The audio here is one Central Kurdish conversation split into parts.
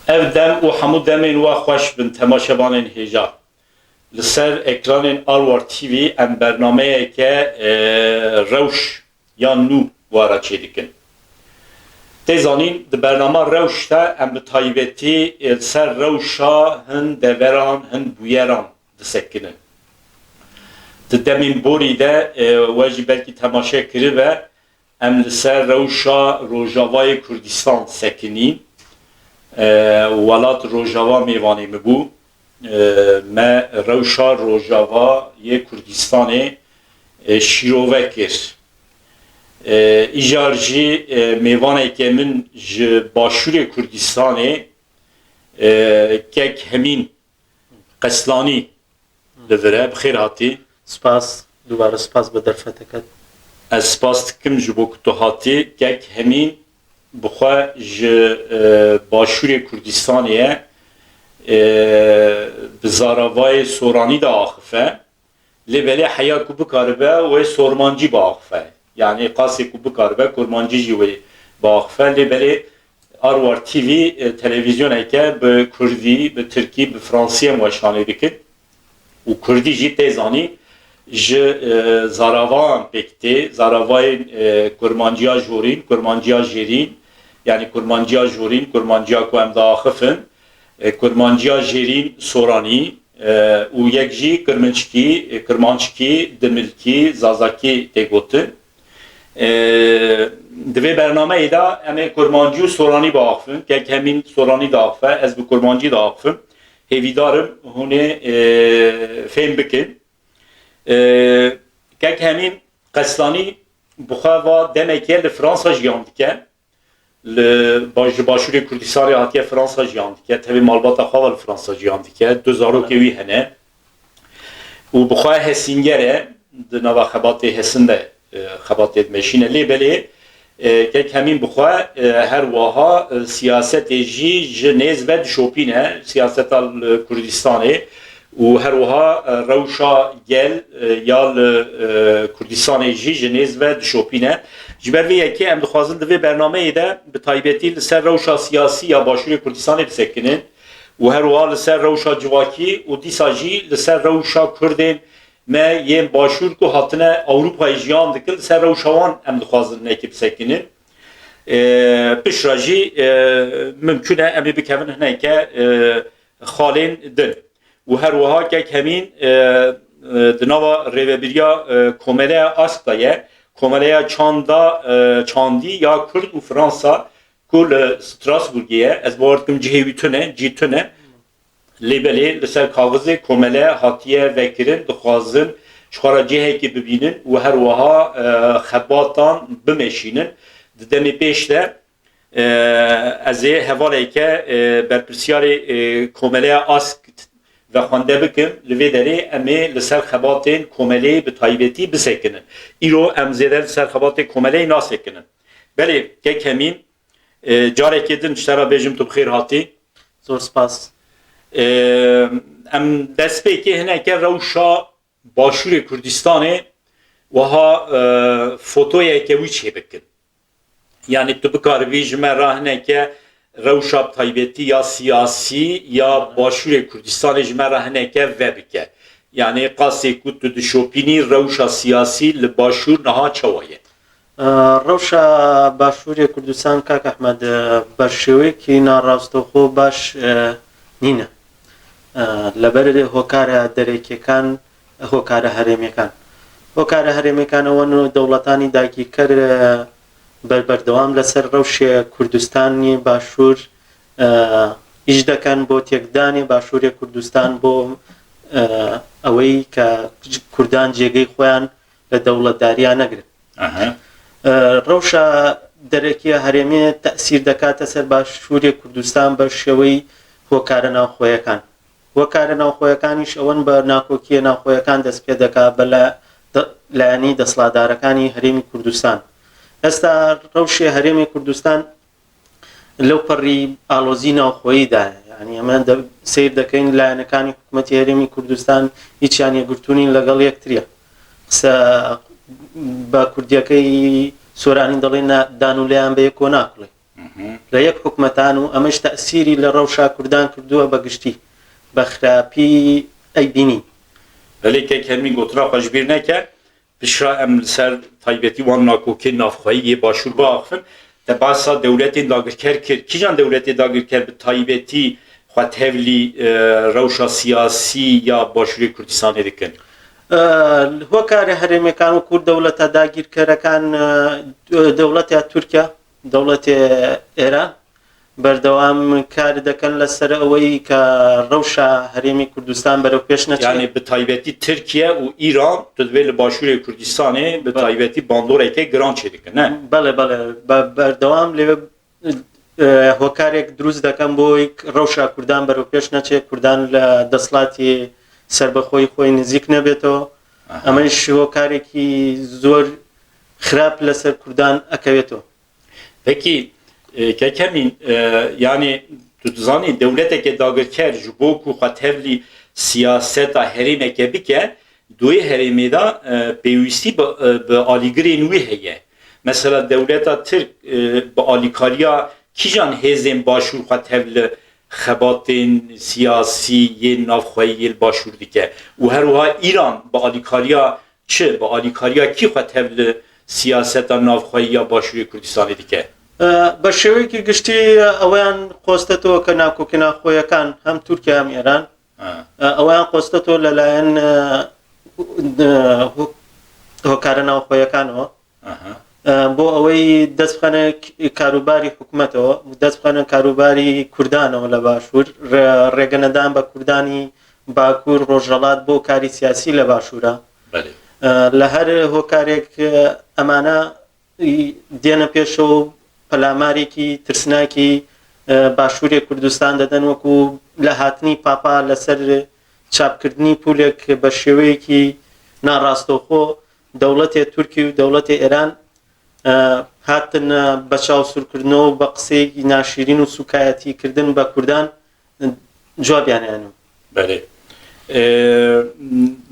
Ev dem û hemû demên we xweş bin temaşebanên hêja. Li ser ekranên Arwar TV em bernameyeke rewş yan nû wara çêdikin. Tê zanîn di bernama rewş de em bi taybetî li ser rewşa hin deveran hin bûyeran disekinin. Di demên borî de we jî belkî temaşe kiribe em li ser rewşa Rojavayê Kurdistan sekinîn. Welat Rojava mêvanê mi bû me rewşa Rojavayê Kurdistanê şîrove kir. Îjar jî mêvaneke min ji başûrê Kurdistanê kek hemîn Qeslanî li vir e. Bixêr hatî. Spas, dubare spas bi derfeteket. Ez spas dikim ji bo ku tu hatî. Kek hemîn bixwe ji başûrê Kurdistanê bi zaravayê Soranî de axife. Lê belê heya ku bikaribe wê sormancî biaxife. Yani qasê ku bikaribe kurmancî jî wê biaxife. Lê belê Arwar TV televizyoneke bi Kurdî, bi Tirkî, bi Fransî em weşanê dikin. û Kurdî jî tê zanî ji zaravan pêktê, zaravayên kurmanciya jorîn, kurmanciya jêrîn, yani kurmanciya jorîn, kurmanciya ku em diaxifin, kurmanciya jêrîn Soranî û yek jî Kirmançkî, Dimilkî, Zazakî tê gotin. Di vê bernameyê de em ê kurmancî û Soranî biaxifin, kek hemîn Soranî diaxife, ez bi kurmancî diaxifim. Hêvîdarim hûnê fêm bikin. Kek hemîn Qeslanî bixwe va demeke li Fransa jiyan dike. Li başûrê Kurdistanê hatiye Fransa jiyan dike. Tevê malbata xwe ve li Fransa jiyan dike. Du zarokê wî hene. û bixwe hesînger e, di nava xebatê hesin de xebatê dimeşîne. Lê belê kek hemîn bixwe her wiha siyasetê jî ji nêz ve dişopîne, siyaseta Kurdistanê. û her wiha rewşa gel ya li Kurdistanê jî ji nêz ve dişopîne. Ji ber vê yekê em dixwazin di vê bernameyê de bi taybetî li ser rewşa siyasî ya başûrê Kurdistanê bisekinin û her wiha li ser rewşa civakî û dîsa jî li ser rewşa Kurdên me yên başûr ku hatine Ewropayê jiyan dikin li ser rewşa wan em dixwazin nekî bisekinin. Pişra jî mümkün e em ê bikevin hineke xalên din. û her wiha kek hemîn di nava rêveberiya Komeleya Ask da ye. Komeleya Çandî ya Kurd û Fransa ku li Strasbourgê ye. Ez bawer dikim cihê wî tune. Lê belê li ser kaxizê Komele hatiye vekirin, dixwazin ji xwe re cihekê bibînin û her wiha xebatan bimeşînin. Di demê pêş de ez ê hevaleke berpirsyarê Komeleya Ask ve xwende bikim li vê derê em ê li ser xebatên Komeleyê bi taybetî bisekinin. Îro em zêde li ser xebatê Komeleyê nasekinin. Belê kek hemîn carekê din ji te re bêjim tu bixêr hatî. Zor spas. Em destpêkê hineke rewşa başûrê Kurdistanê wiha fotoyeke wî çê bikin. Yani tu bikaribî ji me re hineke rewşa taybetî ya siyasî ya başûrê Kurdistanê ji me re hineke ve bike. Yani qasê ku tu dişopînî rewşa siyasî li başûr niha çawa ye? Rewşa başûrê Kurdistan kak Ehmed berşêwekî narastoxo baş nîne. Li ber hokara derekêkan, hokara herêmêkan. Hokara herêmêkan ew dewletanî dagîrkar berdewam li ser rewşê Kurdistanê başûr îş dikin bo têkdanê başûrê Kurdistan bo ewê ke Kurdan cêgehê xweyan li dewletdariya negirin. Rewşa derekîya herêmê te'sîr dikate ser başûrê Kurdistan bi şêweyî hokarê navxweyekan. Hokarê navxweyekanîş ew bi nakokiyê navxweyekan dest pê dike bi layanî desthilatdarekanî herêmî Kurdistan. Esta rewşê herêmê Kurdistan lew perî alozî navxweyî de ye. Yani em seyr dikin layanekanî hikûmetê herêmî Kurdistan hîçiyan yekgirtûnîn legal yektir ye. Qisa bi kurdiyekê Soranî diڵێ دانوولەیان بە یەکۆ ناکڵێ لە یەک حکومەتان و ئەمەش تەئسیری لە ڕەوشا کوردان کردووە بەگشتی بە خراپی ئەیبینی. بەڵێ کەمی گوترا خۆشبیر نەکە پشرا ئەم سەر تایبەتی وان ناکۆکێ نافخۆیی باشوور باخن دە باسا دەولەتێن داگیرکەر کرد کیژان دەولەتێ داگیرکەر بە تایبەتی خوا تەولی ڕەوشا سیاسی یا باشووری کوردستانê dikin. هۆکارە هەرێمیەکان و کورد دەوڵەتە داگیرکەرەکان دەوڵەتە تورکیا دەوڵەتێ ئێران بەردەوام کار دەکەن لەسەر ئەوەی کە ڕەوشە هەرێمی کوردستان بەرەو پێش نەچێت. یعنی بە تایبەتی تورکیا و ئیران دەبێت لە باشووری کوردستانê بە تایبەتی باندۆرێکی گران چێ dikin ne؟ بەڵێ بەڵێ بەردەوام لێوێ هۆکارێک دروست دەکەم بۆی ڕەوشە کوردان بەرەو پێش نەچێت کوردان لە دەسڵاتی سربەخۆی خۆی نزیک نەبێتەوە ئەمەش هۆکارێکی زۆر خراپ لەسەر کوردان ئەکەوێتەوە. Peki kekemîn yani tu dizanî dewleteke dagirker ji bo ku xwe tevlî siyaseta herêmeke bike doyê herêmê da pêwîstî bi alîgirên wî heye. Mesela dewleta Tirk bi alîkariya kîjan hêzên başûr xwe tev li xebatên siyasî yên navxweyî başûr dike û her wiha İran bi alîkariya çi bi alîkariya kî xwe tev li siyaseta navxweyî ya başûrê Kurdistanê dike؟ بە شێوەیەکی گشتی ئەویان قۆستێتەوە کە ناکۆکی ناخۆیەکان هەم تورکیا هەم ئێران ئەویان قۆستێتەوە لەلایەن هۆکارە ناوخۆیەکانەوە بۆ ئەوەی دەست بخەنە کاروباری حکوومەتەوە دەست بخەنە کاروباری کوردانەوە لە باشوور ڕێگەنەدان بە کوردانی باکوور ڕۆژهەڵات بۆ کاری سیاسی لە باشوورە لە هەر هۆکارێک ئەمانە دێنە پێشەوە پەلامارێکی ترسناکی باشووری کوردستان دەدەن وەکو لە هاتنی پاپا لەسەر چاپکردنی پولێک بە شێوەیەکی ناڕاستەوخۆ دەوڵەتێ تورکی و دەوڵەتی ئێران هاتن بە چاوسورکردنەوە بە قسەیەکی ناشرین و سوکایەتیکردن بە کوردان جوابیانیانم. بەێ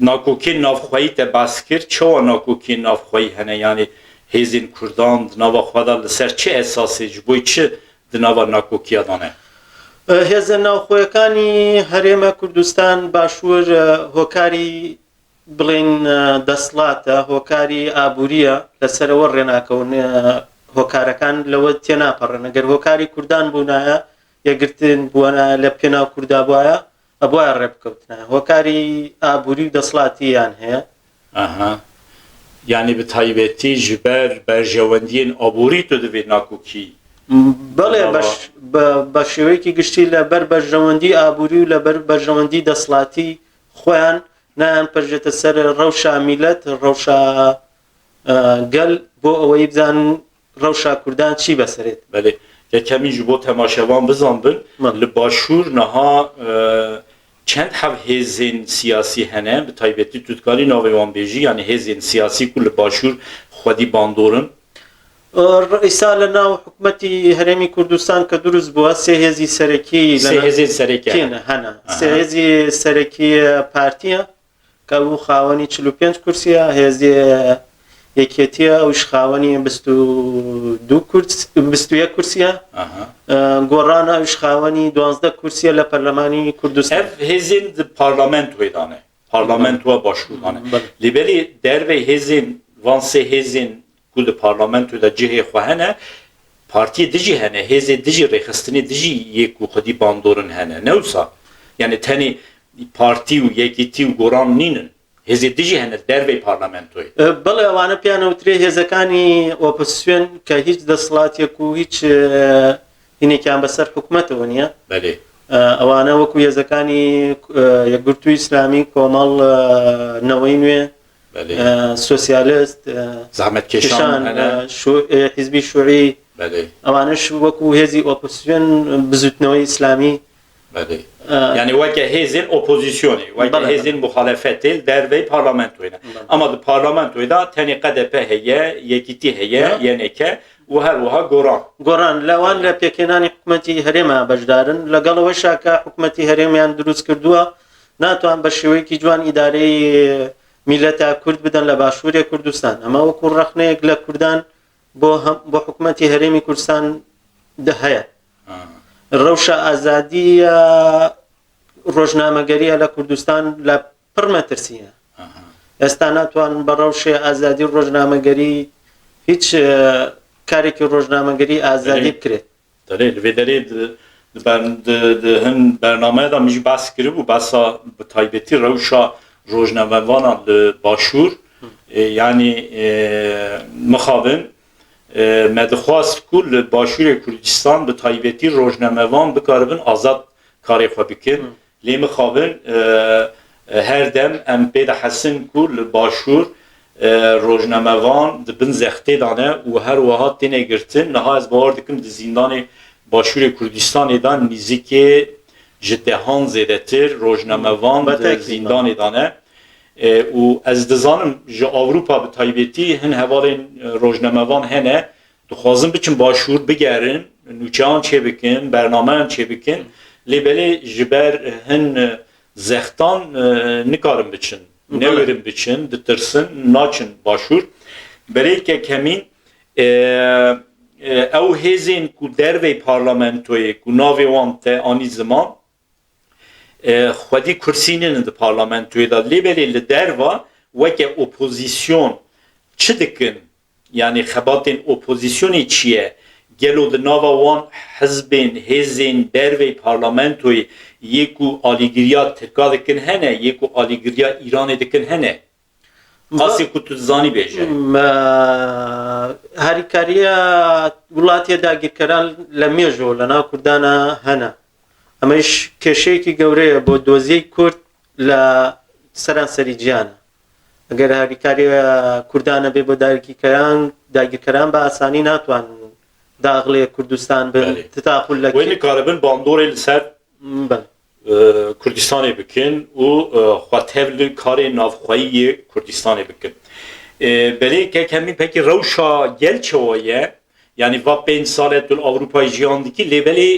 ناکۆکی نافخوایی te bas kir çawa nakokî nafxwayî hene yanî hêzên Kurdan di nava xwe da li ser çi esasê ji bo çi di nava nakokiya dane؟ هێزە ناوخۆیەکانی هەرێمە کوردستان باشوور هۆکاری بڵێن دەسڵاتە هۆکاری ئابووریە لەسەرەوە ڕێناکەون هۆکارەکان لەوە تێناپەڕن ئەگەر هۆکاری کوردان بوونایە یەکگرتن بووە لە پێناو کووردا بواە ئەبواە ڕێبکەوتنە هۆکاری ئابووری و دەسڵاتییان هەیە yani bi taybetî ji ber berjewendiyên aborî tu divê nakokî بەڵێ بە شێوەیەکی گشتی لە بەر بەرژەوەندی ئابووری و لە بەر بەرژەوەندی دەسڵاتی خۆیان نایان پەرژێتە سەر ڕەوشە میلەت ڕەوشە گەل بۆ ئەوەی بزان ڕەوشە کوردان چی بەسەرێت. بەێ یەکەمی ji bo temaşevan bizanbin li başûr niha çend hev hêzên siyasî hene bi taybetî tu dikarî navê wan bêjî yani hêzên siyasî ku li başûr xwedî bandorin؟ ئێستا لە ناو حکوومەتی هەرێمی کوردستان کە دروست بووە سێ هێزی سەرەکی هێزên sereke هەنا سێ هێزی سەرەکی پارتیە کە بوو خاوەنی 45 کورسیە هێزی یەکێتیە ئەوش خاوەنی 21 کورسیە گۆڕانە ئەوش خاوەنی 12 کورسیە لە پەرلەمانی کوردستان. ev hêzên di parlamentoyê dane parlamentoya başûr dane lêberî dervê hêzên van sê hêzên ku di parlamentoda cihê xwe hene partiyê dijî hene hêzê dijî rêxistinê dijî yê ku xwedî bandorin hene ne wisa yani tenê partî û yekîtî û goran nînin hêzê dijî hene dervê parlamentoyê. بەڵێ ئەوانە پیانەوترێ هێزەکانی ئۆپۆزیسیۆن کە هیچ دەسڵاتێک و هیچ هینێکیان بەسەر حکوومەتەوە نییە ئەوانە وەکو هێزەکانی یەکگرتووی ئیسلامی کۆمەڵ نەوەی نوێ سۆسیالیست زەحمەتکێشان حیزبی شوعی ئەوانش وەکو هێزی ئۆپۆزیسیۆن بزوتنەوەی ئیسلامی yani weke hêzên opozîsyonê weke hêzên muxalefetê dervê parlamentoyê ama di parlamentoyê da tenê QDP heye yekîtî heye yeneke û her wiha goran lewan li pêkênanê hikûmetî herêma beşdarin legalەوەی şaka hikûmetî herêmiyan dروست kirduwa natwan بە شێوەیەکی جوان ئیدارەی میلەتە کورد بدەن لە باشووری کوردستان ئەمە وەکو ڕەخنەیەک لە کوردان بۆ حکوومەتی هەرێمی کوردستان هەیە ڕەوشە ئازادیە ڕۆژنامەگەریە لە کوردستان لە پڕ مەترسیە ئێستا ناتوان بە ڕەوشێ ئازادی ڕۆژنامەگەری هیچ کارێکی ڕۆژنامەگەری ئازادی بکرێت لێ دەرێت هەن بەرنامەیەدا میژ باس کردبوو باسا بە تایبەتی ڕەوشە ڕۆژنامەوانان لە باشوور یعنی مخابن me dixwast ku li Başûrê Kurdistan bi taybetî rojnamevan bikaribin azad karê xwe bikin lê mixabin her dem em pê de hesin ku li Başûr rojnamevan dibin zextê dane û her wiha têne girtin niha ez bawer dikim di zindanê Başûrê Kurdistanê da nîzikê ji dehan zêdetir rojnamevan di zindanê dane û ez dizanim ji Avrupa bi taybetî hin hevalên rojnamevan hene dixwazin biçin Başûr bigerin nûçeyan çêbikin bernameyan çêbikin lê belê ji ber hin zextan nikarin biçin newerin biçin ditirsin naçin Başûr berêke kemîn ew hêzên ku dervê parlamentoyê ku navê wan te anî ziman xwedî kursînin di parlamentoyê da lê belê li derva weke opozîsyon çi dikin yani xebatên opozîsyonê çi ye gelo di nava wan hizbên hêzên dervê parlamentoyê yê ku alîgiriya Tirka dikin hene yê ku alîgiriya Îranê dikin hene qasê ku tu dizanî bêje هەریکاریە وڵاتیە داگیرکەران لە مێژۆ لە ناو کوردانە هەنە ئەمەش کێشەیەکی گەورەیە بۆ دۆزیەی کورد لە سەرانسەری گیانە ئەگەر هەریکاریە کوردانە بێ بۆ داگیرکەران بە ئاسانی ناتوان داغڵێ کوردستان بن تتاقل لە وێنی کارەبن باندۆرێ لەسەر Kurdistanê bikin û xwetev li karê navxweyî Kurdistanê bikin. Belê kekemî pekî rewşa gel çawa ye yani va 5 salê tu Avrupayê jiyan dikî lê belê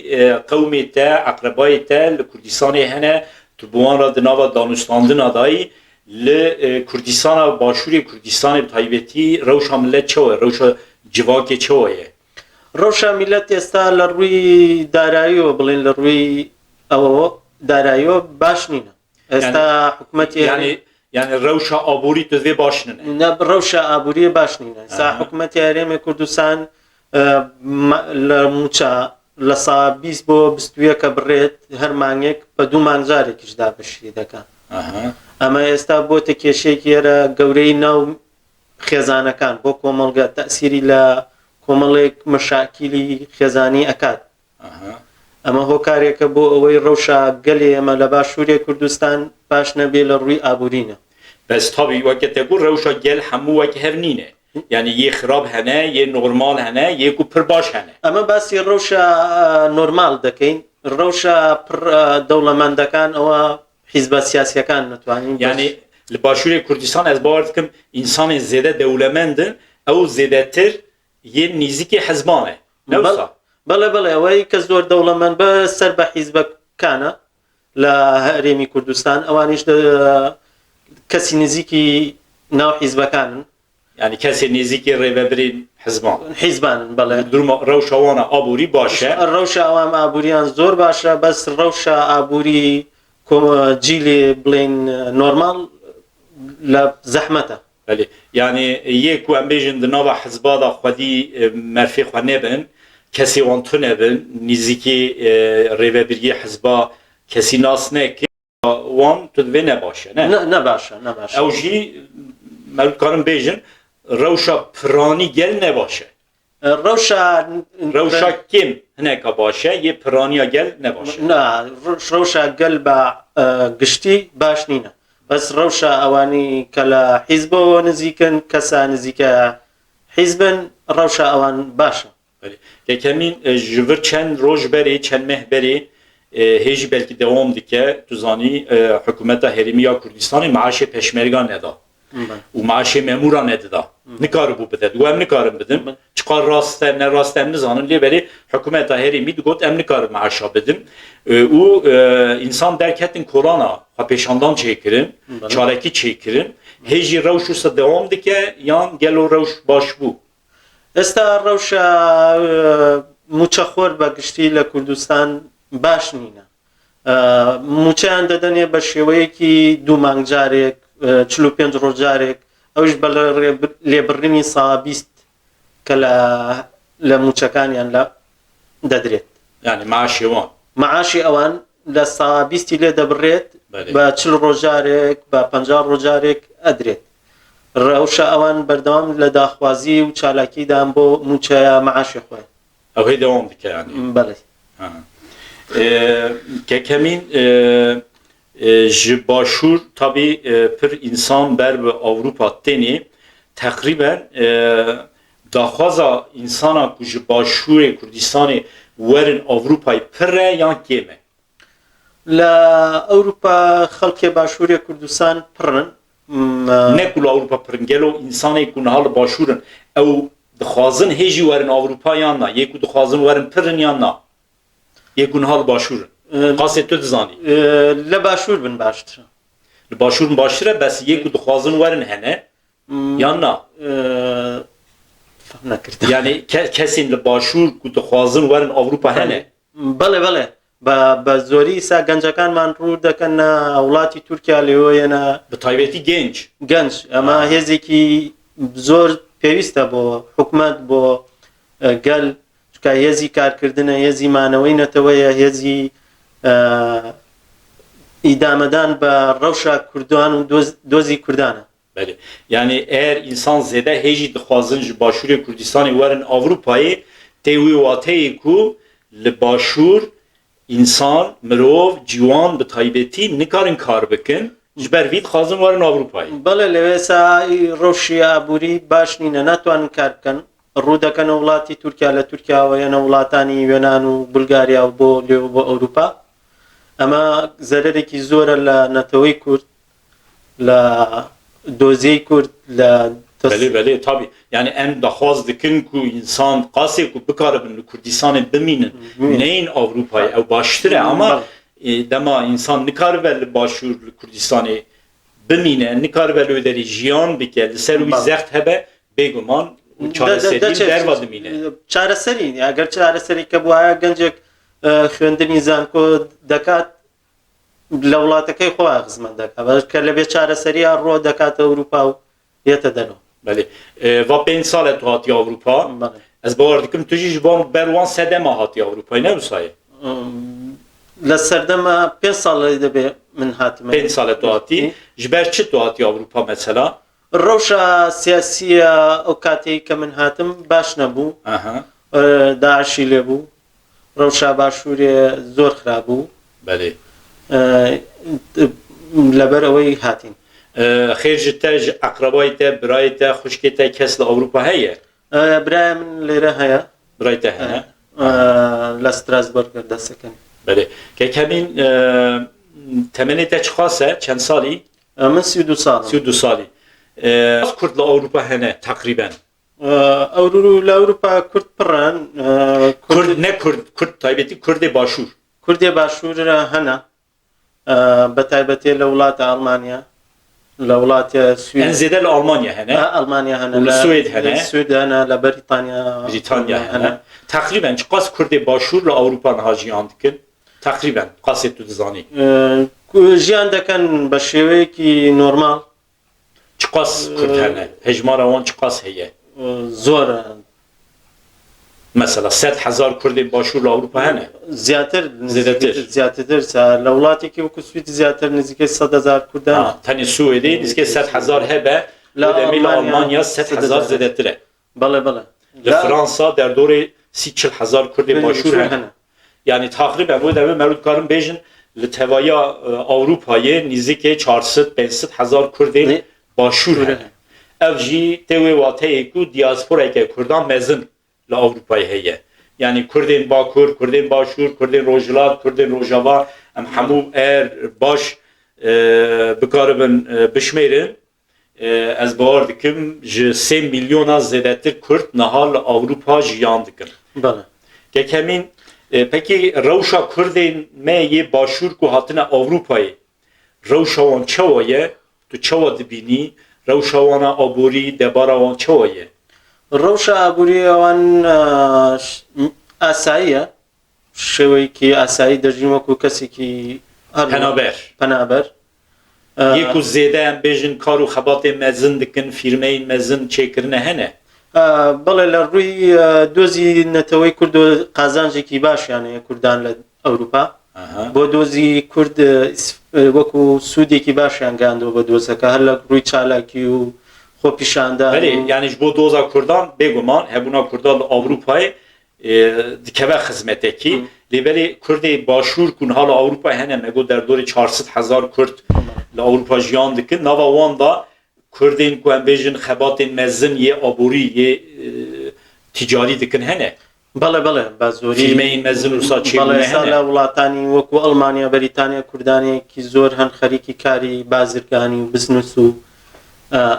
qewmê te eqrebayê te li Kurdistanê hene tu bi wan re di nava danûstandina dayî li Kurdistana Başûrê Kurdistanê bi taybetî rewşa millet çawa ye rewşa civakê çawa ye ڕەوشە میلەت ئێستا لە ڕووی داراییەوە بڵێن لە ڕووی ئەوە داراییەوە باش نینە ئێستا حکومەتی yani rewşa aborî tu divê baş nine ڕەوشە ئابووریە باش نینە ئێستا حکومەتی هەرێمی کوردستان لە موچە لە سا 20 بۆ 21 کە بڕێت هەر مانگێک بە 2 مانگجارێکیش دابەشی دەکات ئەمە ئێستا بۆتە کێشەیەکی هێرە گەورەی ناو خێزانەکان بۆ کۆمەڵگە تەئسیری لە کۆمەڵێک مەشاکیلی خێزانی ئەکات ئەمە هۆکارێکە بۆ ئەوەی ڕەوشە گەلێ ئەمە لە باشووری کوردستان باش نەبێ لە ڕووی ئابوورینە بەس تابی وەکە تێگو ڕەوشە گەل هەموو وەک هەر نینە yani yê xirab hene yê normal hene yê ku pir baş hene ئەمە باسی ڕەوشە نۆرمال دەکەین ڕەوشە پڕ دەوڵەمەندەکان ئەوە حیزبە سیاسیەکان نتوانین yani li Başûrê Kurdistan ez bawer dikim însanên zêde dewlemendin ew zêdetir yê nîzikê hizban e newsa بەڵێ ئەوەی کە زۆر دەوڵەمەند بە سەر بە حیزبەکانە لە هەرێمی کوردستان ئەوانیش کەسی نزیکی ناو حیزبەکانن yani kesê nêzîkê rêvebirên حیزبانن بەڵێ durma rewşa wan a aborî baş e ڕەوشە ئەوان ئابووریان زۆر باشە بەس ڕەوشە ئابووری جیلێ بڵێن نۆرمال لە زەحمەتە yani yê ku em bêjin di nava hizba da xwedî merfê xwe nebin kesê wan tu nebin nîzikê rêvebiriyê hizba kesî nas neke wan tu divê nebaşe ne başa ew jî me dikarin bêjin rewşa piranî gel nebaşe rewşa kêm hineka baş e yê piraniya gel nebaşe rewşa gel bە giştî baş nîne بەس ڕەوشە ئەوانی کە لە حیزبەوە نزیکن کەسە نزیکە حیزبن ڕەوشە ئەوان باشە یەکەمین ji vir çend roj berê çend meh berê hêjî belkî dewam dike tu zanî hikûmeta Herêmî ya Kurdistanê meaşê peşmerga neda û meaşê memûra nedida nikaribû bide û em nikarin bidin çiqar rast e ne rast em nizanin lê berê hikûmeta Herêmî digot em nikarin meaşa bidin û însan derketin korana xwe pêşandan çêkirin çarekî çêkirin hêjî rewş wisa dewam dike yan gelo rewş baş bû ئێستا ڕەوشە موچەخۆر بە گشتی لە کوردستان باش نینە. موچەیان دەدەنێ بە شێوەیەکی دوو مانگ جارێک 45 ڕۆژ جارێک، ئەوش بە لێبڕینی سا 20 کە لە موچەکانیان لە دەدرێت. Yani maaşı var. معاشی ئەوان لە سا 20 لێ دەبڕێت بە 40 ڕۆژارێک بە 50 ڕۆژارێک ئەدرێت. ڕەوشە ئەوان بەردەوام لە داخوازی و چالاکیدان بۆ موچەیە معاشی خۆیان. Ev hey devam dike yani. بەڵێ. Kekemin ji başur tabi pir insan ber bi Avrupa tenê tekriben daxwaza insana ku ji başurê Kurdistanê werin Avrupayê pir re yan kêm e. لە ئەوروپا خەڵکی باشووری کوردستان پڕن Ne ku li Avrupa pirin gelo insanê ku niha li başûrin ew dixwazin hêjî werin Avrupa yan na yê ku dixwazin werin pirin yan na yê ku niha li başûrin. Qasê tu dizanî. لە باشوور بن باشتر. Li başûrin baştir e bes yê ku dixwazin werin hene yan na. نەکرد. Yani kesên li başûr ku dixwazin werin Avrupa hene. بەڵێ بەڵێ بە زۆری سا گەنجەکانمان ڕوو دەکەن وڵاتی تورکیا لێوەیەنە Bi taybetî genç. گەنج ئەمە هێزێکی زۆر پێویستە بۆ حکومەت بۆ گەل چکە هێزی کارکردنە هێزی مانەوەی نەتەوەیە هێزی ئیدامەدان بە ڕەوشە کوردوان و دۆزی کوردانە. Belê. Yani eğer insan zêde hêjî dixwazin ji başûrê Kurdistanê werin Avrupayê tê wî wateyê ku li başûr insan, mirov, ciwan bi taybetî nikarin kar bikin ji ber vî dixwazin werin Avrupayê. بەڵێ لەوێ سا ڕەوشی ئابووری باش نینە ناتوانن کار بکەن ڕوو دەکەنە وڵاتی تورکیا لە تورکیاوە یەنە وڵاتانی یۆنان و بولگاریا و بۆ لێو بۆ ئەوروپا. ئەمە زەرێکی زۆرە لە نەتەوەی کورد لە دۆزیەی کورد لە Belê tabii. Yani em daxwaz dikin ku insan qasê ku bikaribin li Kurdistanê bimînin neyin Avrupayê ew baştir e ama dema insan nikaribe li başûr li Kurdistanê bimîne nikaribe li wê derê jiyan bike li ser wî zext hebe bêguman çareserî derva dimîne. چارەسەری ئەگەر چارەسەریکە بواە گەنجێک خوێندنی زانکۆ دەکات لە وڵاتەکەی خۆ خزمەت دەکات کە لەبێ چارەسەریە ڕۆ دەکاتە ئەوروپا و یێتە دەنەوە. Belê. Va 5 sal et hatiye Avrupa. Ez bawer dikim tu jî ji van berwan sedema hatiye Avrupayê ne wisa ye? لە سەردەما 5 ساڵی دەبێ من هاتمە 5 sal et hatî ji ber çi tu hatiye Avrupa mesela? ڕەوشە سیاسیە ئەو کاتێک کە من هاتم باش نەبوو داعشی لێبوو ڕەوشە باشوورێ زۆر خراپبوو. Belê. لەبەر ئەوەی هاتین. Xêr ji te ji eqrebayê te, birayê te, xuşkê te kes li Avrupa heye? برایە من لێرە هەیە Birayê te hene? لە ستراسبەرگ دەستەکەن. Belê. Kekemîn temenê te çiqas e? Çend salî? من 32 ساڵم. 32 salî. Az Kurd li Avrupa hene takriben? لە ئەوروپا کورد پڕن Kurd ne Kurd? Kurd taybetî Kurdê başûr. کوردێ باشوورە هەنا بە تایبەتێ لە وڵاتە ئەڵمانیا لە وڵاتە En zêde li Almanya hene? ئەڵمانیا هەنا لە سوێد هەنە؟ سوێد هەنا لە بەریتانیا Britanya hene? Takriben çiqas Kurdê başûr li Avrupa niha jiyan dikin? Takriben. Qasê tu dizanî. ژیان دەکەن بە شێوەیەکی نۆرمال Çiqas Kurd hene? Hejmara wan çiqas heye? زۆر Mesela 100,000 Kurdê başûr li Avrupa hene? زیاتر لە وڵاتێکی وەکو سوید زیاتر نزیکەی 100,000 کوردان Tenê Swêdê nizkê 100,000 hebe li demê li Almanya 100,000 zêdetir e. بەڵێ بەڵێ Li Fransa derdorê 40,000 Kurdê başûr hene. Yani takriben bu demê me karin bêjin li tevaya Avrupayê nizikê 400-500,000 Kurdê başûr hene. Ev jî tê wê wateyê ku diasporeke Kurdan mezin li Avrupayê heye. Yani Kurdên Bakur, Kurdên Başûr, Kurdên Rojhilat, Kurdên Rojava em hemû eğer baş bikaribin bişmêrin ez bawer dikim ji 3 milyona zêdetir Kurd niha li Avrupa jiyan dikin. Gekemîn pekî rewşa Kurdên me yê başûr ku hatine Avrupayê rewşa wan çawa ye? Tu çawa dibînî? Rewşa wana aborî debara wan çawa ye? ڕەوشە ئابووری ئەوان ئاساییە شێوەیەکی ئاسایی دەژین وەکو کەسێکی پەنابەر پەنابەر یەک و زێدەیان بێژن کار و خەباتێ مەزن دکن فیرمەین مەزن چێکردنە هەنە بەڵێ لە ڕووی دۆزی نەتەوەی کورد و قازانجێکی باشیانەیە کوردان لە ئەوروپا بۆ دۆزی کورد وەکو سوودێکی باشیان گاندەوە بە دۆزەکە هەر لە ڕووی چالاکی و خۆ پیشاندان یانیش بۆ دۆزا کوردان بێگومان هەبوونا کوردان لە ئەوروپای دکەوە خزمەتێکی لێبەرێ کوردی باشوور کون هەڵە ئەوروپای هەنە مەگۆ دەردۆری 400,000 کورد لە ئەوروپا ژیان دکن ناوا واندا کوردین کو ئەم بێژن خەباتên mezin yê aborî yê ticarî dikin hene بەڵێ بەڵێ بە زۆری فیلمەین mezin وسا بەڵێ çêbûne لە hene وڵاتانی وەکو ئەڵمانیا بەریتانیا کوردانێکی زۆر هەن خەریکی کاری بازرگانی و بزنس و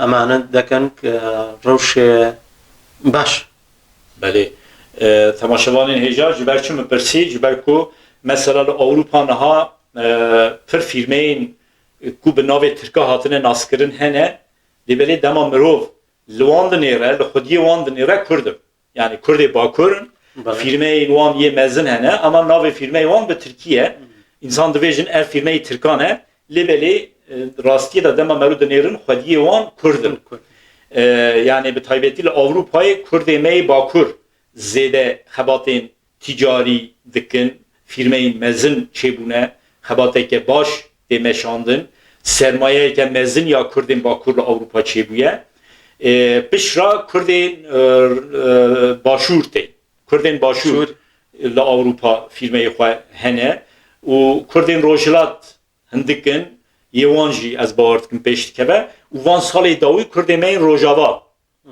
ئەمانە دەکەن کە ڕەوشێ باش بەێ تەماشەوانên hêja ji ber çi min pirsî ji ber ku mesela li Ewropa niha pir fîlmeyên ku bi navê Tirka hatine naskirin hene lêberê dema mirov li wan dinêre li xwediyê wan dinêre Kurd in yani Kurdê bakurin fîlmeyên wan yê mezin hene ama navê fîlmeyê wan bi Tirkiye însan dibêjin ev fîlmeyê Tirkan e lêbelê rastiyê de dema merû dinêrin xwediyê wan Kurd in yani bi taybetî li Ewropayê Kurdê me bakur zêde xebatên ticari dikin fîlmeyên mezin çêbûne xebateke baş tê meşandin sermayeyeke mezin ya Kurdên bakur li Ewropa çêbûye pişra Kurdên başûr tê Kurdên başûr li Ewropa fîlmeyê xwe hene û Kurdên rojhilat hindikin yê wan jî ez bawer dikim pêş dikeve û van salê dawî Kurdê me yên Rojava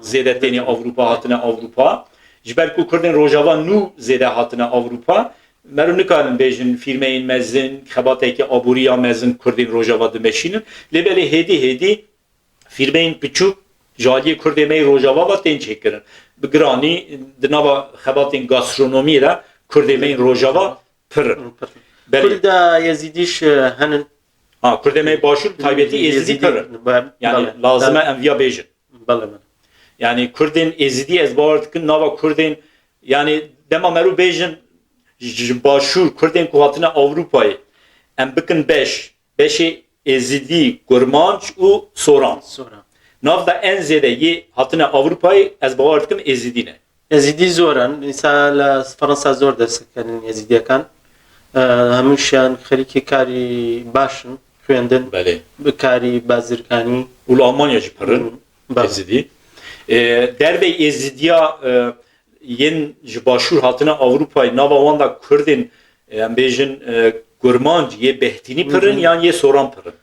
zêde tenê Ewropa hatine Ewropa ji ber ku Kurdên Rojava nû zêde hatine Ewropa merû nikarin bêjin fîlmeyên mezin xebateke aboriya mezin Kurdên Rojava dimeşînin lêbelê hêdî hêdî fîlmeyên piçûk ji aliyê Kurdê me Rojava ve tên çêkirin bi giranî di nava xebatên gastronomiyê de Kurdê me Rojava pirin کوردا یەزیدیش هەنن Kurdê me başûr taybetî êzidî pirin yani lazim e em viya bêjin بەڵێ yani Kurdên êzidî ez bawer dikim nava Kurdên yani dema merû bêjin ji başûr Kurdên ku hatine Ewropayê em bikin beşê êzidî Kurmanc û Soran سۆرا nav da en zêde yê hatine Ewropayê ez bawer dikim êzidî ne یەزیدی زۆرن ئیسا لە فەڕەنسا زۆر دەستکردن یەزیدیەکان هەمووشیان خەریکی کاری باشن خوێندن belê بکاری بازرگانی û li Almanya jî pirin êzidî dervê êzidiya yên ji başûr hatine Ewropayê nava wan da Kurdên em bêjin Kurmanc yê behtînî pirin yan yê Soran pirin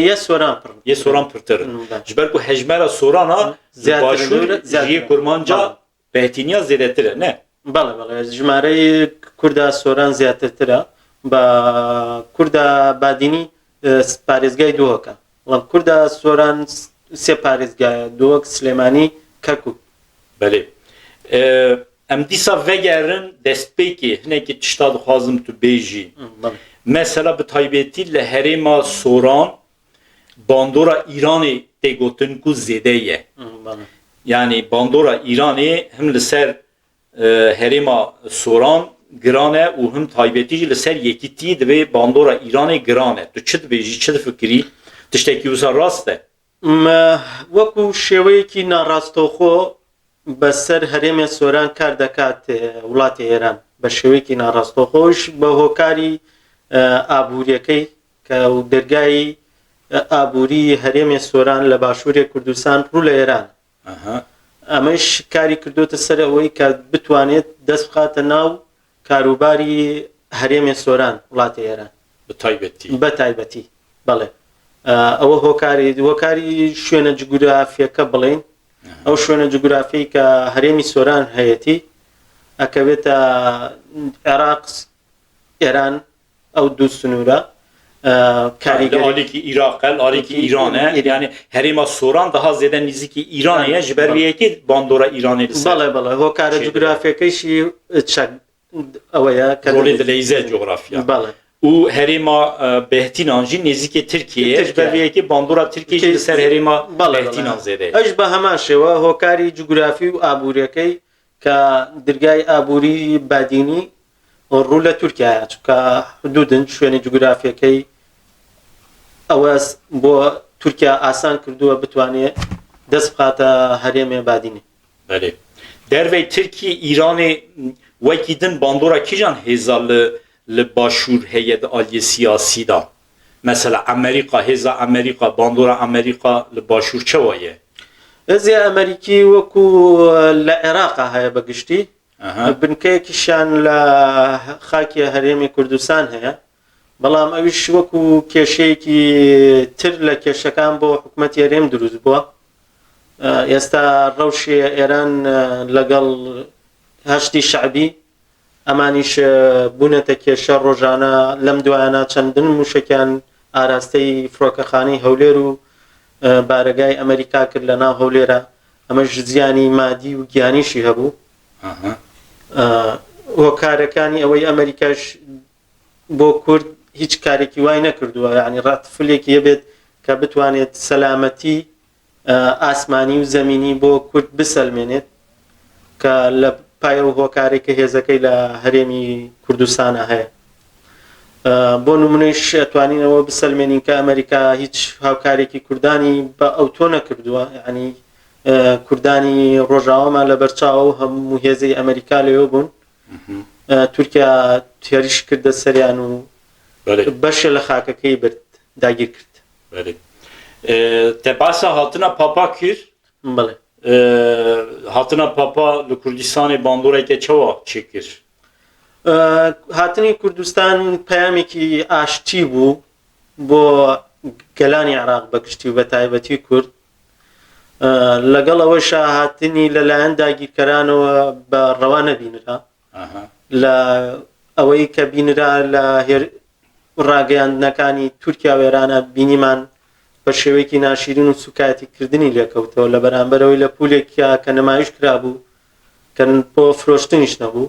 یە سۆران پڕ yê Soran pirtirin ji ber ku hejmera Sorana başûr yê Kurmanca behtîniya zêdetir e ne بەڵێ بەڵێ ژمارەی کووردا سۆران زیاترترە بە کووردا بادینی پارێزگای دووەکە وەڵام کووردا سۆران سێ پارێزگایە دووەک سلێمانی کەرکوک belê em dîsa vegerin destpêkê hinekî tişta dixwazim tu bêjî mesela bi taybetî li herêma Soran bandora İranê tê gotin ku zêde ye yani bandora İranê him li ser herêma Soran giran e û him taybetî jî li ser yekîtiyê divê bandora İranê giran e tu çi dibêjî çi difikirî tiştekî wisa rast e وەکو شێوەیەکی ناڕاستەوخۆ بەسەر هەرێمێ سۆران کار دەکات وڵاتی ئێران بە شێوەیەکی ناڕاستەوخۆش بە هۆکاری ئابووریەکەی کە دەرگایی ئابووری هەرێمێ سۆران لە باشووری کوردستان ڕوو لە ئێران ئەمەش کاری کردوتە سەر ئەوەی کە بتوانێت دەست بخاتە ناو کاروباری هەرێمێ سۆران وڵاتی ئێران بە تایبەتی بەڵێ ئەوە هۆکاری شوێنە جوگرافیەکە بڵێن ئەو شوێنە جوگرافی کە هەرێمی سۆران هەیەی ئەکەوێتە عێراق ئێران ئەو دوو سنوورە alîkî Iraq alîkî İran e yani herêma Soran daha zêde nîzîkî İranê ye ji ber vê yekê bandora İranê li ser بەڵێ بەڵێ هۆکارە جوگرافیەکەیشی ئەوەیە rolê dileyze coğrafya بەڵێ û herêma Behtinan jî nêzîkê Tirkiyeyê ji ber vê yekê bandora Tirkiye jî li ser herêma Behtinan zêde ye ئەش بە هەمان شێوە هۆکاری جوگرافی و ئابووریەکەی کە دەرگای ئابووری بادینی ڕوو لە تورکیایە چونکە حدودن شوێنی جوگرافیەکەی ئەوە بۆ تورکیا ئاسان کردووە بتوانێت دەست بخاتە هەرێمێ بادینی. بله dervey Tirkiye İran'ı vekidin bandora kijan heza li başur heyet aliye siyasi da. Mesela Amerika heza Amerika bandora Amerika li başur çevaye. هێزی ئەمریکی وەکو لە عێراقا هەیە بەگشتی بنکەیەکیشیان لە خاکی هەرێمی کوردستان هەیە بەڵام ئەویش وەکو کێشەیەکی تر لە کێشەکان بۆ حکومەتی هەرێم دروست بووە. ئێستا ڕەوشی ئێران لەگەڵ هەشتی شعبی ئەمانیش بوونەتە کێشە ڕۆژانە لەم دوایانە چەندن موشکیان ئاراستەی فڕۆکەخانەی هەولێر و بارگای ئەمریکا کرد لە ناو هەولێرە ئەمەش زیانی مادی و گیانیشی هەبوو. هۆکارەکانی ئەوەی ئەمریکاش بۆ کورد هیچ کارێکی وای نەکردووە یعنی ڕاتفلێکی هەبێت کە بتوانێت سەلامەتی ئاسمانی و زەمینی بۆ کورد بسەلمێنێت کە لە پایە و هۆکارێکە هێزەکەی لە هەرێمی کوردستانە هەیە. بۆ نمونەیش ئەتوانینەوە بسەلمێنین کە ئەمریکا هیچ هاوکارێکی کوردانی بە ئەو تۆ نەکردووە یعنی کوردانی ڕۆژاوامان لە بەرچاوە و هەموو هێزەی ئەمریکا لەوێ بوون تورکیا تێریش کردە سەریان و بەشە لە خاکەکەی برد داگیر کرد. Te basa hatına papa kir بەڵێ hatına papa li Kurdistanê bandoreke çawa çekir. هاتنی کوردستان پەیامێکی ئاشتی بوو بۆ گەلانی عێراق بەگشتی و بە تایبەتی کورد لەگەڵ ئەوەشە هاتنی لەلایەن داگیرکەرانەوە بە ڕەوا نەبینرا لە ئەوەی کە بینرا لە ڕاگەیاندنەکانی تورکیا و ئێرانە بینیمان بە شێوەیەکی ناشرین و سوکایەتیکردنی لێکەوتەوە لە بەرامبەرەوەی لە پولێکە کە نمایش کرابوو کە بۆ فرۆشتنیش نەبوو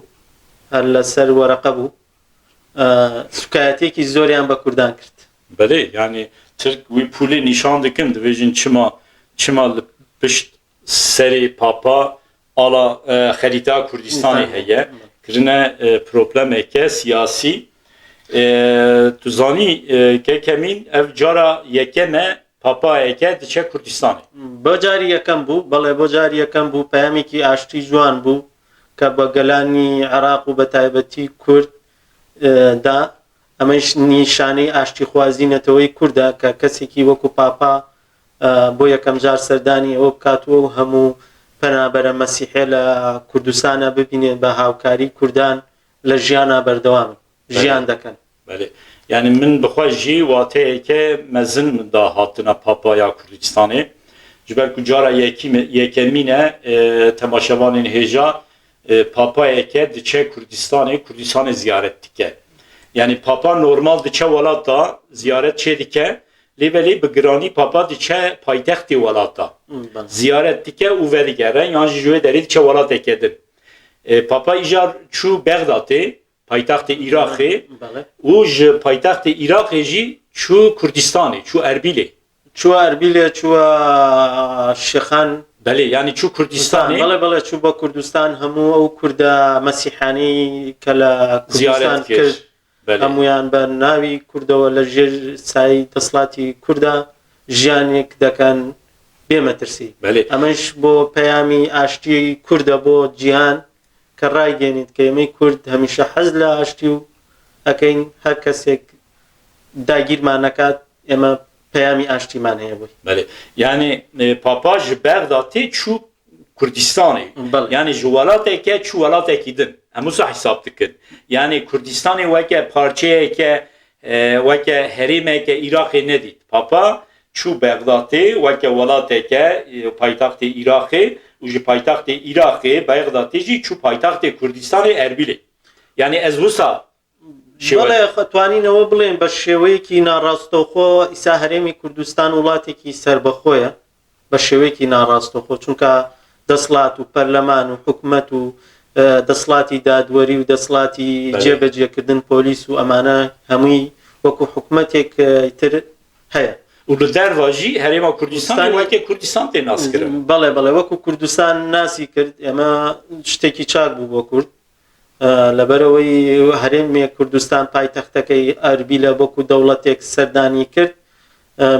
هەر لەسەر وەرەقە بوو سوکایەتێکی زۆریان بە کوردان کرد. بله yani Türk wî pulê nîşan dikin dibêjin çima li pişt serê papa ala xerîta Kurdistanê heye kirine problemeke siyasî tu zanî kekemîn ev cara yekeme papayeke diçe Kurdistanê. بۆ جاری یەکەم بوو بەڵێ بۆ جاری یەکەم بوو پەیامێکی ئاشتی جوان بوو کە بە گەلانی عێراق و بە تایبەتی کورد دا ئەمەش نیشانەی ئاشتی خوازینەتەوەی کووردە کە کەسێکی وەکو پاپا بۆ یەکەم جار سەردانی ئەوە بکاتوە و هەموو پەنابەرە مەسیحێ لە کوردستانە ببینێت بە هاوکاری کوردان لە ژیانە بەردەوام ژیان دەکەن. Yani min bixwe jî wateyeke mezin da hatine papaya Kurdistanê ji ber ku cara yekemîne temaşevanên hêja papayeke diçe Kurdistanê ziyaret dike. Yani papa normal diçe welata ziyaret çê dike lêvelê bi giranî papa diçe paytextê welata ziyaret dike û vedigere yan ji wê derê diçe welateke din. Papa îjar çû Bexdatê paytextê Iraqê û ji paytextê Iraqê jî çû Kurdistanê çû Erbilê. چووە ئەربیلێ چووە شێخان بله yani çû Kurdistanê بەڵێ چوو بە کوردستان هەموو ئەو کووردە مەسیحانەی کە لە کوردستان کرد هەمویان بە ناوی کوردەوە لە ژێر سای دەسڵاتی کووردە ژیانێک دەکەن بێمەترسی. ئەمەش بۆ پەیامی ئاشتی کووردە بۆ جیهان کە ڕایگەێنیت کە ئێمەی کورد هەمیشە حەز لە ئاشتی و ئەکەین هەر کەسێک داگیرمان نەکات ئێمە پەیامی ئاشتیمان هەیە بووی. Yani papa ji Bexdatê çû Kurdistanê yani ji welateke çû welatekî din hemû sa hesab dikin. Yani Kurdistanê weke parçeyeke weke herêmeke Iraqê nedît. Papa çû Bexdatê weke welateke paytextê Iraqê û ji paytextê Iraqê Bexdatê jî çû paytextê Kurdistanê Erbilê. Yani ez wisa بەڵێ توانینەوە بڵێن بە شێوەیەکی ناڕاستەوخۆ ئیسا هەرێمی کوردستان وڵاتێکی سربەخۆیە بە شێوەیەکی ناڕاستەوخۆ چونکە دەسڵات و پەرلەمان و حکومەت و دەسڵاتی دادوەری و دەسڵاتی جێبەجێکردن پۆلیس و ئەمانە هەمووی وەکو حکومەتێک تر هەیە و li derva jî Herêma Kurdistanê Kurdistanê- weke Kurdistan tê nas kirin. بەڵێ بەڵێ وەکو کوردستان ناسی کرد ئێمە شتێکی چاک بوو بۆ کورد لەبەرەوەی هەرێمێک کوردستان پایتەختەکەی ئەربیلە بۆکو دەوڵەتێک سەردانی کرد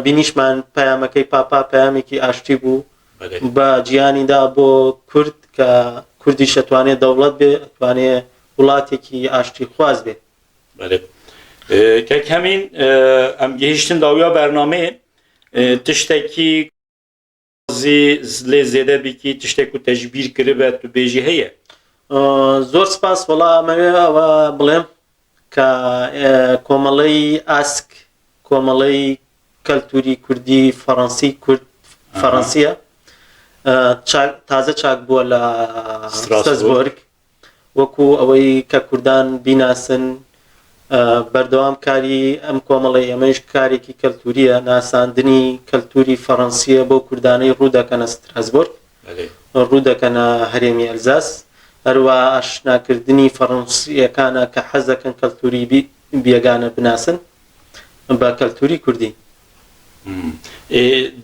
بینیشمان پەیامەکەی پاپا پەیامێکی ئاشتی بوو Belê. بە جیهانیدا بۆ کورد کە کوردی شەتوانێت دەوڵەت بێ توانێت وڵاتێکی ئاشتی خواز بێ Belê. Kek hemîn em gihîştin dawiya bernameyê tiştekî lê zêde bikî tiştek ku te jî bîr kiribe tu bêjî heye. زۆر سپاس وەڵامەوێ ئەوە بڵێم کە کۆمەڵەی ئاسک کۆمەڵەی کەلتوری کوردی فەڕەنسی کورد فەڕەنسیە تازە چاک بووە لە ستراسبورگ وەکو ئەوەی کە کوردان بیناسن بەردەوام کاری ئەم کۆمەڵی ئەمەش کارێکی کەلتوریە ناساندنی کەلتوری فەڕەنسیە بۆ کوردانەی ڕوودەکەنە ستراسبورگ Belê. ڕوودەکەنە هەرێمی ئەلزاس هەروە ئاشناکردنی فەڕەنسیەکانە کە حەز دەکەن کەلتوری بیەگانە بناسن بە کەلتوری کوردی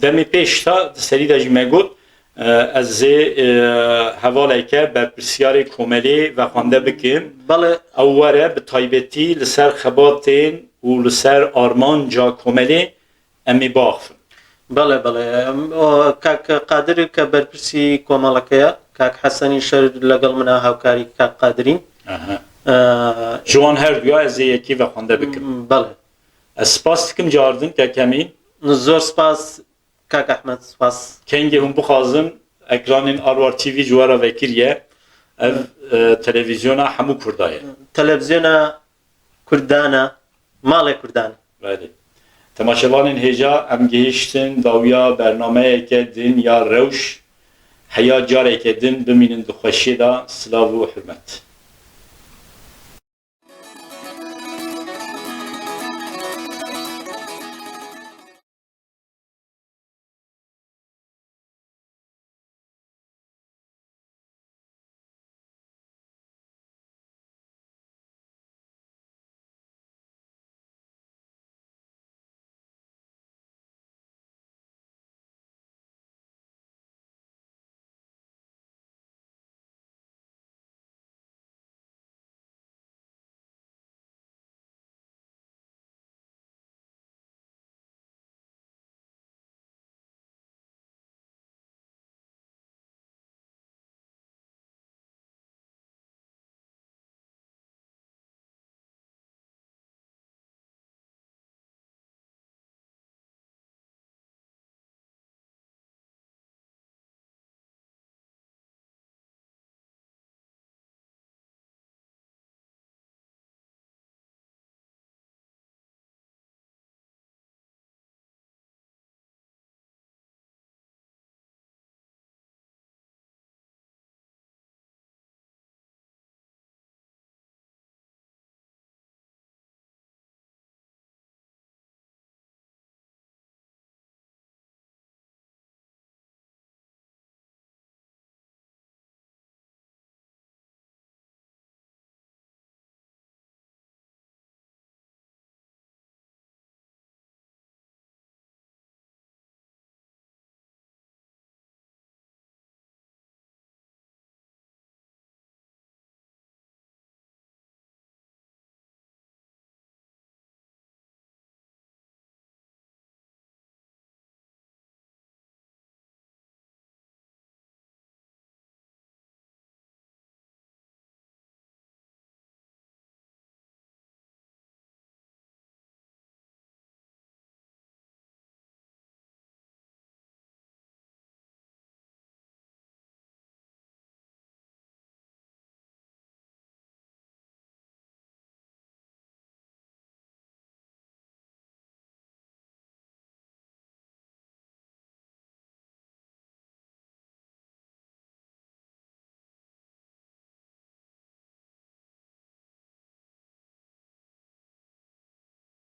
Demê pêş ta serî de jî me got ez ê hevaleke berpirsiyarê komelê ve xwende bikim بەڵێ ew were bi taybetî li ser xebatên û li ser armanca komelê em ê baxin. بەڵێ بەڵێ کاک قادر کە بەرپرسی کۆمەڵەکەیە کاک حەسەنی شەر لەگەڵ منە هاوکاری کاک قادرین Ji wan her duya ez ê yekî ve xwende bikim. بەڵێ Ez spas dikim cardin kekemîn زۆر سپاس کاک ئەحمەد سپاس kengê hûn bixwazin ekranên Arwar TV ji we re vekiriye ev televizyona hemû Kurda ye. تەلەڤیزیۆنە کوردانە ماڵێ کوردان Belê. Temaşevanên hêja em gihîştin dawiya bernameyeke din ya rewş heya careke din bimînin di xweşiyê da silav û hürmet.